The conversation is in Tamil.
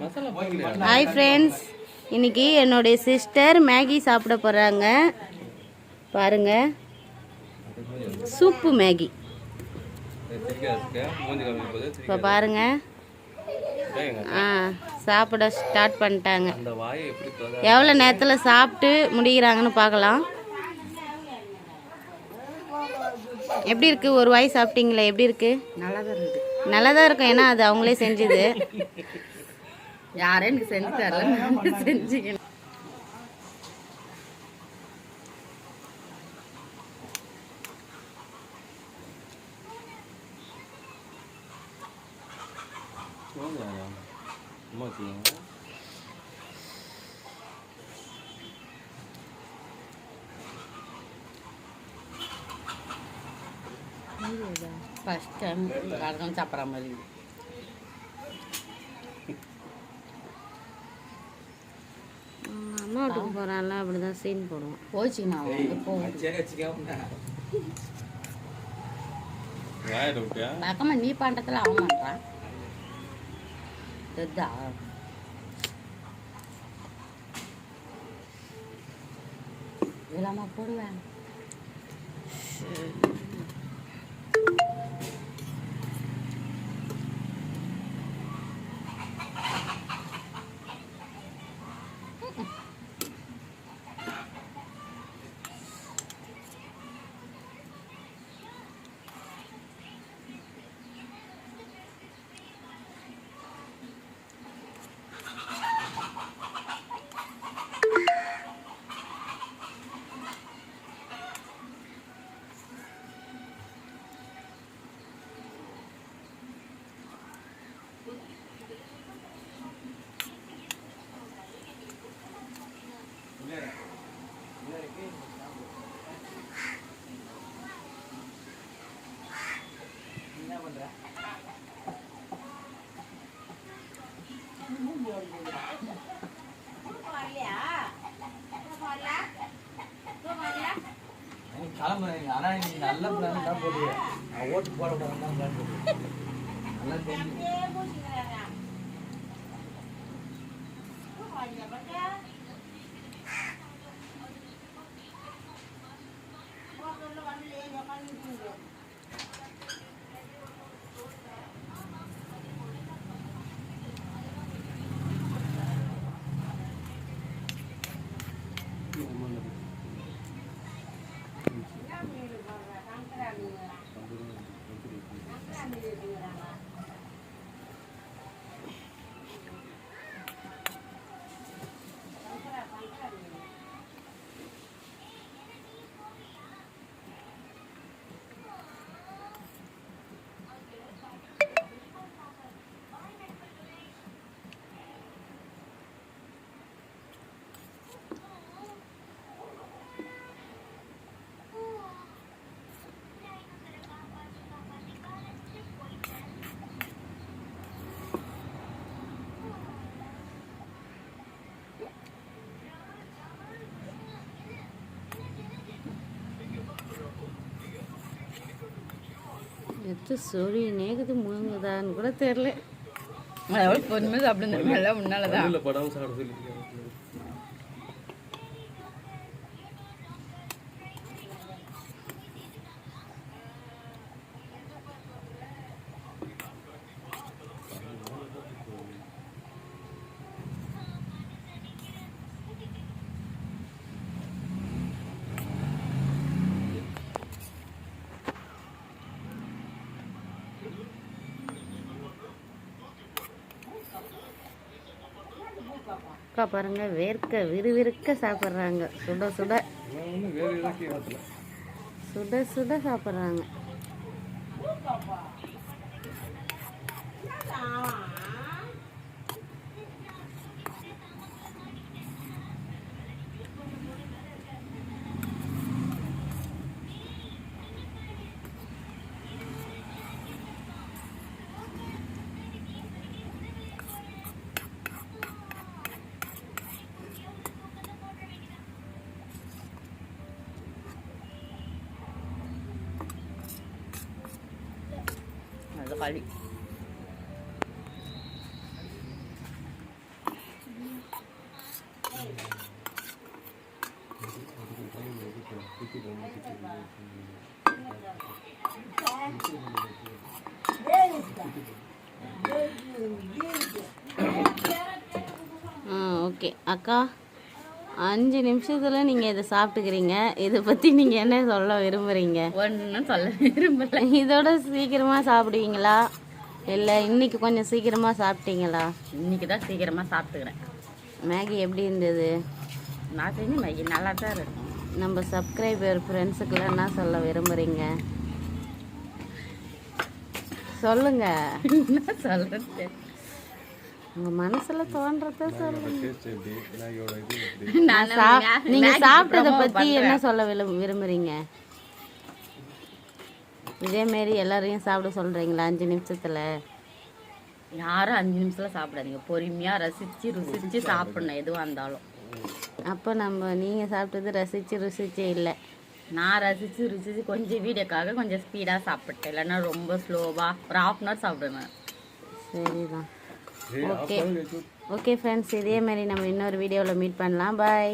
ஹாய் ஃப்ரெண்ட்ஸ், இன்னைக்கு என்னுடைய சிஸ்டர் மேகி சாப்பிட போகிறாங்க. பாருங்க, சூப்பு மேகி. இப்போ பாருங்க, சாப்பிட ஸ்டார்ட் பண்ணிட்டாங்க. எவ்வளோ நேரத்தில் சாப்பிட்டு முடிகிறாங்கன்னு பார்க்கலாம். எப்படி இருக்கு? ஒரு வாய் சாப்பிட்டீங்களே, எப்படி இருக்கு? நல்லா தான் இருக்கும். ஏன்னா அது அவங்களே செஞ்சது. யாரே எனக்கு செஞ்சு தரல, செஞ்சுக்கணும். ஃபர்ஸ்ட் டைம் காரம் சாப்பிட்ற மாதிரி. அம்மா வீட்டுக்கு போகிறான்ல, அப்படிதான் சீன் போடுவோம். போச்சுண்ணா பக்கமா நீ பண்ணுறதுல அவன் பண்ணுறான். இல்லாம போடுவேன். நல்ல பிளான் தான் போடுவேன். ஓட்டு போட பிளான் போடுவேன். நல்லா தெரியும். எத்து சொல்லி நேக்குது முழுங்குதான்னு கூட தெரில. எவ்வளோ பொறுமையாக சாப்பிடுங்க. எல்லாம் முன்னால்தான் அக்கா பாருங்க, வேர்க்க விறுவிறுக்க சாப்பிட்றாங்க. சுட சுட சுட சுட சாப்பிட்றாங்க. sekali. ஓகே அக்கா, 5 நிமிஷத்தில் நீங்கள் இதை சாப்பிட்டுக்கிறீங்க. இதை பற்றி நீங்கள் என்ன சொல்ல விரும்புகிறீங்க? ஒன்றும் சொல்ல விரும்பல. இதோட சீக்கிரமாக சாப்பிடுவீங்களா இல்லை இன்னைக்கு கொஞ்சம் சீக்கிரமாக சாப்பிட்டீங்களா? இன்னைக்கு தான் சீக்கிரமாக சாப்பிட்டுக்கிறேன். மேகி எப்படி இருந்தது? நான் செஞ்சு மேகி நல்லா தான் இருக்கும். நம்ம சப்ஸ்கிரைபர் ஃப்ரெண்ட்ஸுக்கெல்லாம் என்ன சொல்ல விரும்புகிறீங்க? சொல்லுங்க. என்ன சொல்கிறது? உங்கள் மனசில் தோன்றத சொல்லுங்க. நான் நீங்கள் சாப்பிட்டதை பற்றி என்ன சொல்ல விரும்புகிறீங்க? இதேமாரி எல்லாரையும் சாப்பிட சொல்கிறீங்களா 5 நிமிஷத்தில்? யாரும் 5 நிமிஷத்தில் சாப்பிடாதீங்க. பொறுமையாக ருசிச்சு சாப்பிடணும் எதுவாக இருந்தாலும். அப்போ நீங்கள் சாப்பிட்டது ருசிச்சு இல்லை. நான் ருசிச்சு கொஞ்சம் வீடியோக்காக கொஞ்சம் ஸ்பீடாக சாப்பிட்டேன். இல்லைன்னா ரொம்ப ஸ்லோவாக ஒரு 1/2 hour சாப்பிடுவேன். சரிதான். ஓகே ஓகே ஃப்ரெண்ட்ஸ், இதே மாதிரி நம்ம இன்னொரு வீடியோவில் மீட் பண்ணலாம். பாய்.